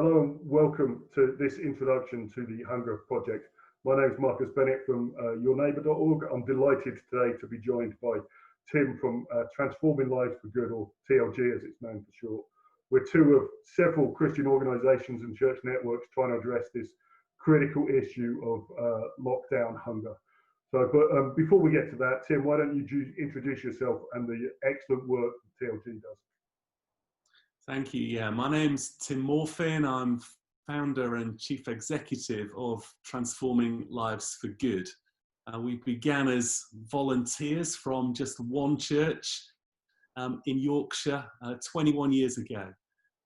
Hello and welcome to this introduction to the Hunger Project. My name is Marcus Bennett from yourneighbour.org. I'm delighted today to be joined by Tim from Transforming Lives for Good, or TLG as it's known for short. We're two of several Christian organisations and church networks trying to address this critical issue of lockdown hunger. But before we get to that, Tim, why don't you introduce yourself and the excellent work that TLG does? Thank you. Yeah, my name's Tim Morfin. I'm founder and chief executive of Transforming Lives for Good. We began as volunteers from just one church in Yorkshire 21 years ago.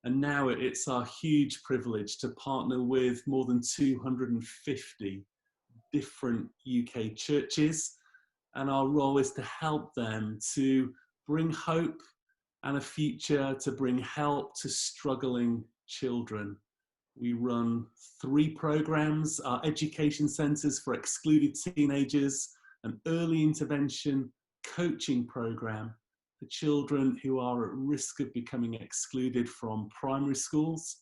And now it's our huge privilege to partner with more than 250 different UK churches. And our role is to help them to bring hope and a future, to bring help to struggling children. We run 3 programs: our education centres for excluded teenagers, an early intervention coaching program for children who are at risk of becoming excluded from primary schools,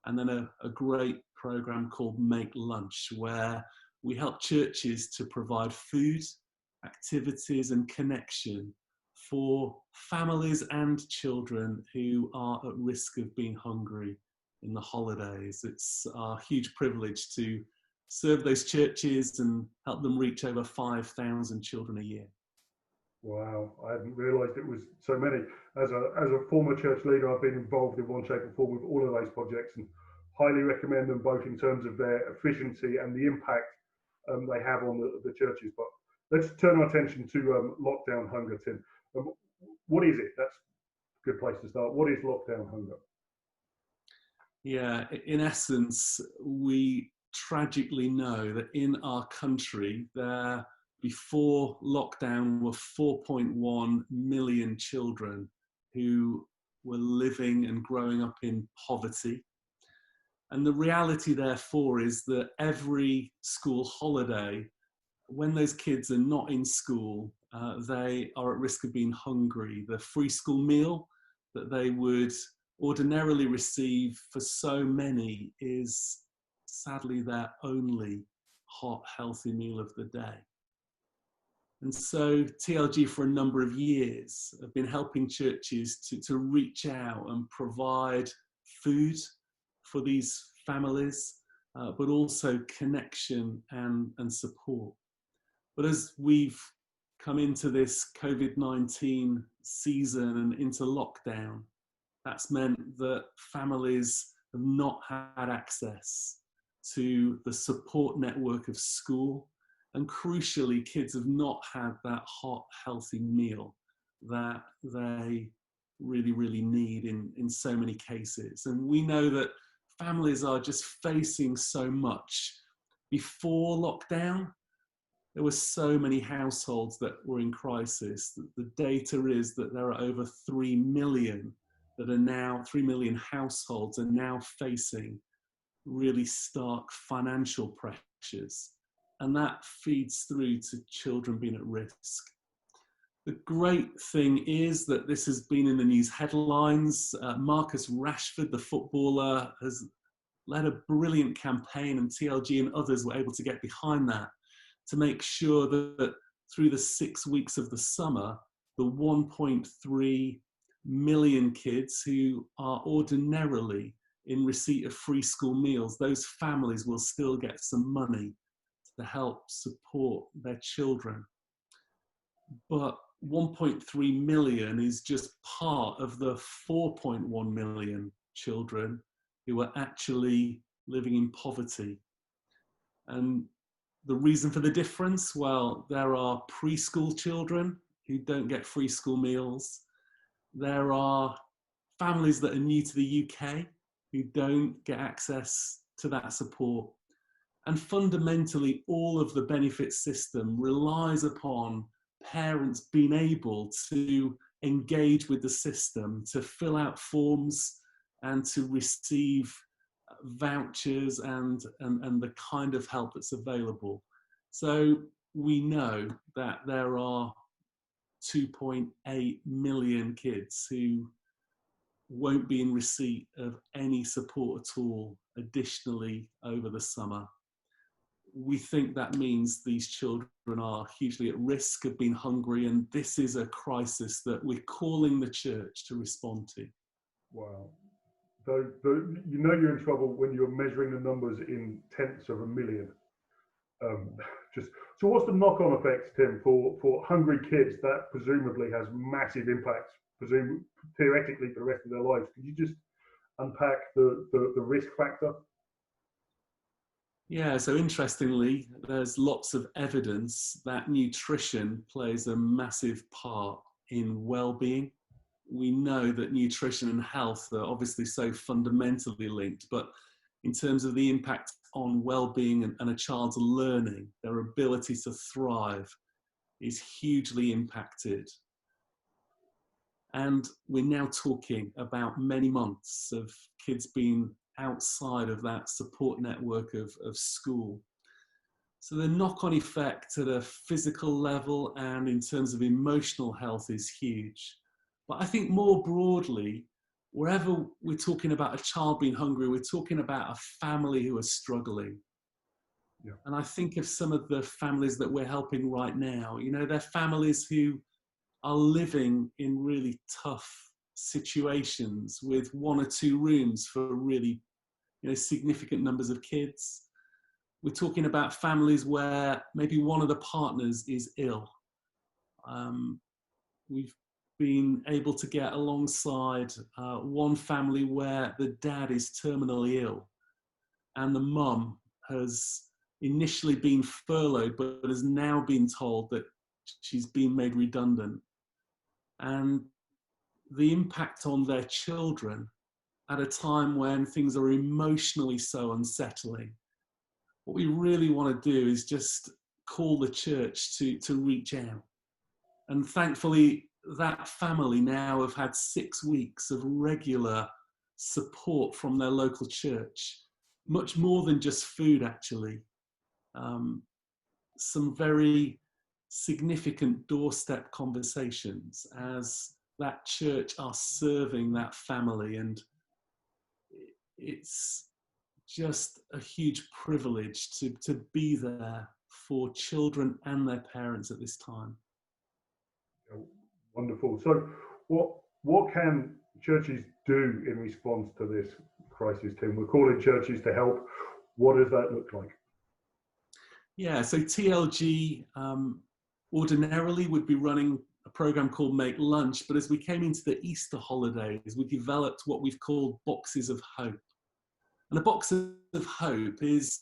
and then a great program called Make Lunch, where we help churches to provide food, activities and connection for families and children who are at risk of being hungry in the holidays. It's our huge privilege to serve those churches and help them reach over 5,000 children a year. Wow, I hadn't realised it was so many. As a former church leader, I've been involved in one shape or form with all of those projects and highly recommend them, both in terms of their efficiency and the impact they have on the churches. But let's turn our attention to lockdown hunger, Tim. What is it? That's a good place to start. What is lockdown hunger? Yeah, in essence, we tragically know that in our country, there before lockdown were 4.1 million children who were living and growing up in poverty. And the reality, therefore, is that every school holiday, when those kids are not in school, they are at risk of being hungry. The free school meal that they would ordinarily receive for so many is sadly their only hot, healthy meal of the day. And so TLG for a number of years have been helping churches to reach out and provide food for these families, but also connection and support. But as we've come into this COVID-19 season and into lockdown, that's meant that families have not had access to the support network of school. And crucially, kids have not had that hot, healthy meal that they really, really need in so many cases. And we know that families are just facing so much. Before lockdown, there were so many households that were in crisis. The data is that there are over 3 million households are now facing really stark financial pressures. And that feeds through to children being at risk. The great thing is that this has been in the news headlines. Marcus Rashford, the footballer, has led a brilliant campaign, and TLG and others were able to get behind that to make sure that through the 6 weeks of the summer, the 1.3 million kids who are ordinarily in receipt of free school meals, those families will still get some money to help support their children. But 1.3 million is just part of the 4.1 million children who are actually living in poverty. And the reason for the difference, well, there are preschool children who don't get free school meals. There are families that are new to the UK who don't get access to that support. And fundamentally, all of the benefit system relies upon parents being able to engage with the system, to fill out forms and to receive vouchers and the kind of help that's available. So we know that there are 2.8 million kids who won't be in receipt of any support at all additionally over the summer. We think that means these children are hugely at risk of being hungry, and this is a crisis that we're calling the church to respond to. Wow. You know you're in trouble when you're measuring the numbers in tenths of a million. So what's the knock-on effects, Tim, for hungry kids? That presumably has massive impacts, theoretically, for the rest of their lives. Could you just unpack the risk factor? Yeah, so interestingly, there's lots of evidence that nutrition plays a massive part in well-being. We know that nutrition and health are obviously so fundamentally linked, but in terms of the impact on well-being and a child's learning, their ability to thrive is hugely impacted. And we're now talking about many months of kids being outside of that support network of school. So the knock-on effect at a physical level and in terms of emotional health is huge. But I think more broadly, wherever we're talking about a child being hungry, we're talking about a family who are struggling. Yeah. And I think of some of the families that we're helping right now. You know, they're families who are living in really tough situations with 1 or 2 rooms for really, significant numbers of kids. We're talking about families where maybe one of the partners is ill. We've been able to get alongside one family where the dad is terminally ill and the mum has initially been furloughed but has now been told that she's been made redundant. And the impact on their children at a time when things are emotionally so unsettling. What we really want to do is just call the church to reach out. And thankfully, that family now have had 6 weeks of regular support from their local church, much more than just food, actually. Some very significant doorstep conversations as that church are serving that family, and it's just a huge privilege to be there for children and their parents at this time. Wonderful. So what can churches do in response to this crisis, Tim? We're calling churches to help. What does that look like? Yeah, so TLG ordinarily would be running a program called Make Lunch, but as we came into the Easter holidays, we developed what we've called Boxes of Hope. And a box of hope is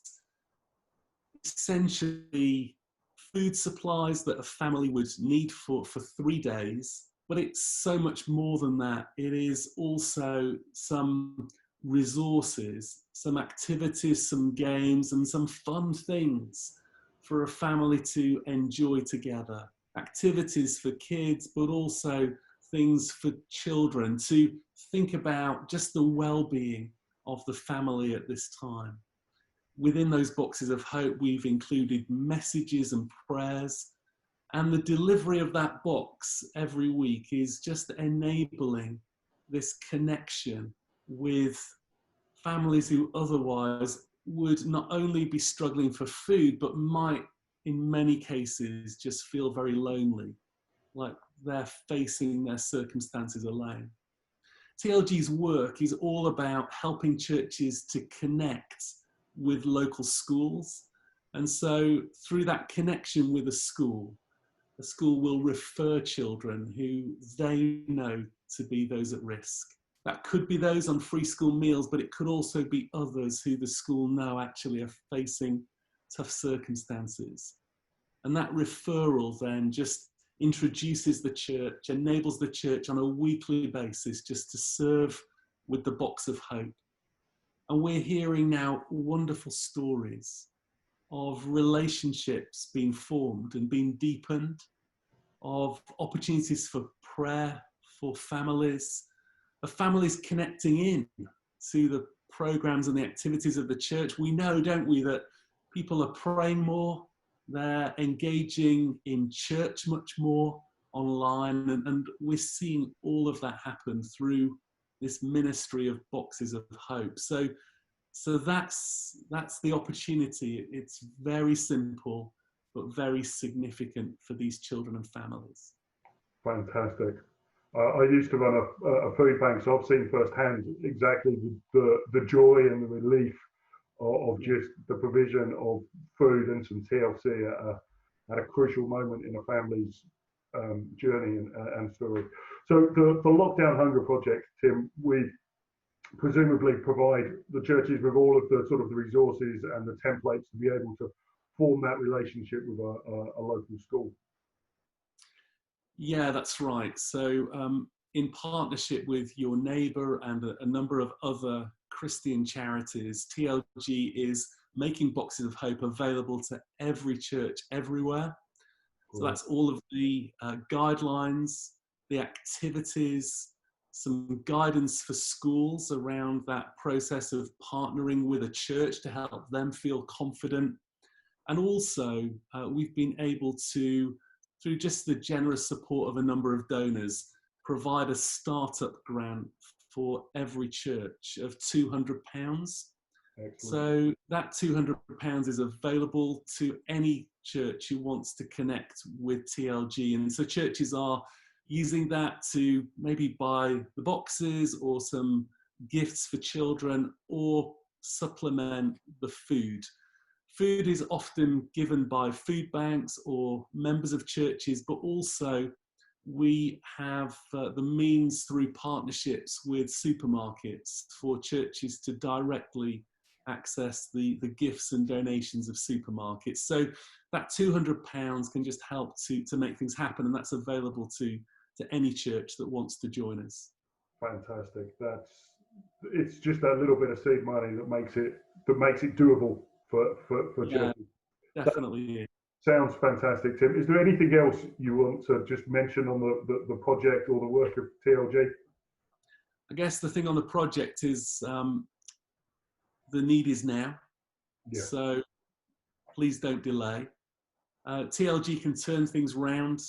essentially food supplies that a family would need for 3 days, but it's so much more than that. It is also some resources, some activities, some games, and some fun things for a family to enjoy together. Activities for kids, but also things for children to think about just the well-being of the family at this time. Within those boxes of hope, we've included messages and prayers, and the delivery of that box every week is just enabling this connection with families who otherwise would not only be struggling for food, but might, in many cases, just feel very lonely, like they're facing their circumstances alone. TLG's work is all about helping churches to connect with local schools. And so through that connection with a school will refer children who they know to be those at risk. That could be those on free school meals, but it could also be others who the school know actually are facing tough circumstances. And that referral then just introduces the church, enables the church on a weekly basis just to serve with the box of hope. And we're hearing now wonderful stories of relationships being formed and being deepened, of opportunities for prayer for families, of families connecting in to the programs and the activities of the church. We know, don't we, that people are praying more, they're engaging in church much more online, and we're seeing all of that happen through this ministry of Boxes of Hope. So that's the opportunity. It's very simple, but very significant for these children and families. Fantastic. I used to run a food bank, so I've seen firsthand exactly the joy and the relief of just the provision of food and some TLC at a crucial moment in a family's journey and story. So the Lockdown Hunger Project, Tim, we presumably provide the churches with all of the sort of the resources and the templates to be able to form that relationship with a local school. Yeah, that's right. So in partnership with Your Neighbour and a number of other Christian charities, TLG is making Boxes of Hope available to every church everywhere. So that's all of the guidelines, the activities, some guidance for schools around that process of partnering with a church to help them feel confident. And also, we've been able to, through just the generous support of a number of donors, provide a startup grant for every church of £200. Excellent. So that £200 is available to any church who wants to connect with TLG. And so churches are using that to maybe buy the boxes or some gifts for children or supplement the food. Food is often given by food banks or members of churches, but also we have the means through partnerships with supermarkets for churches to directly access the gifts and donations of supermarkets. So that £200 can just help to make things happen, and that's available to any church that wants to join us. Fantastic. It's just that little bit of seed money that makes it doable for churches. Definitely. Sounds fantastic, Tim. Is there anything else you want to just mention on the project or the work of TLG? I guess the thing on the project is the need is now. Yeah. So please don't delay. TLG can turn things round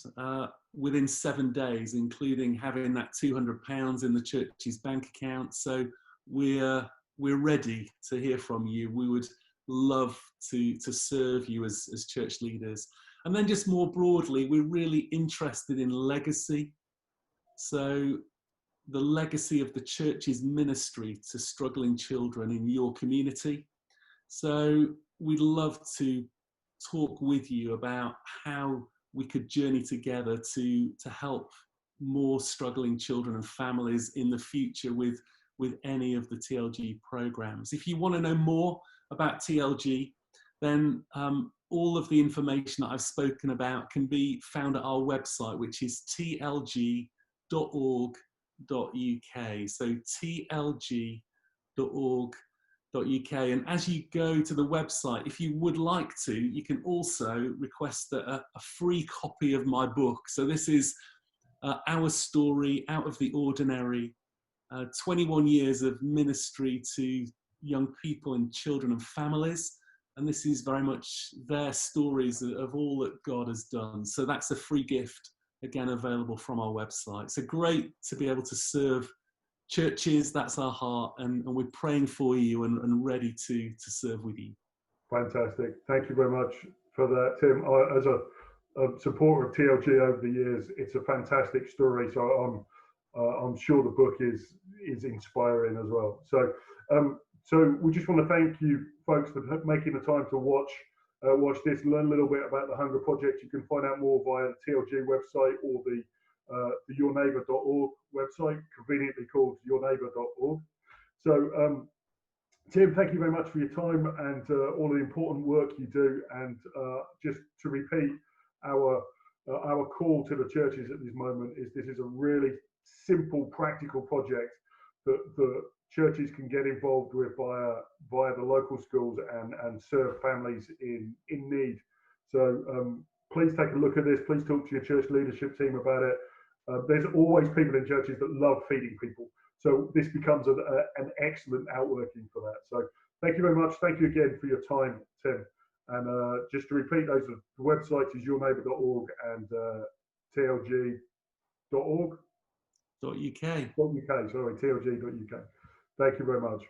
within 7 days, including having that £200 in the church's bank account. So we're ready to hear from you. We would love to serve you as church leaders. And then just more broadly, we're really interested in legacy. So the legacy of the church's ministry to struggling children in your community. So we'd love to talk with you about how we could journey together to help more struggling children and families in the future with any of the TLG programs. If you want to know more about TLG, then all of the information that I've spoken about can be found at our website, which is tlg.org.uk. So tlg.org.uk. And as you go to the website, if you would like to, you can also request a free copy of my book. So this is Our Story Out of the Ordinary, 21 years of ministry to young people and children and families. And this is very much their stories of all that God has done. So that's a free gift, again, available from our website. So great to be able to serve churches. That's our heart, and we're praying for you and ready to serve with you. Fantastic. Thank you very much for that, Tim. As a supporter of TLG over the years, it's a fantastic story. So I'm sure the book is inspiring as well. So we just want to thank you folks for making the time to watch this, learn a little bit about the Hunger Project. You can find out more via the TLG website or the yourneighbour.org website, conveniently called yourneighbour.org. So Tim, thank you very much for your time and all the important work you do. And just to repeat, our call to the churches at this moment is this is a really simple, practical project that the churches can get involved with via the local schools and serve families in need. So please take a look at this. Please talk to your church leadership team about it. There's always people in churches that love feeding people. So this becomes an excellent outworking for that. So thank you very much. Thank you again for your time, Tim. And just to repeat, the website is yourneighbour.org and tlg.org. .uk. .uk, sorry, tlg.uk. Thank you very much.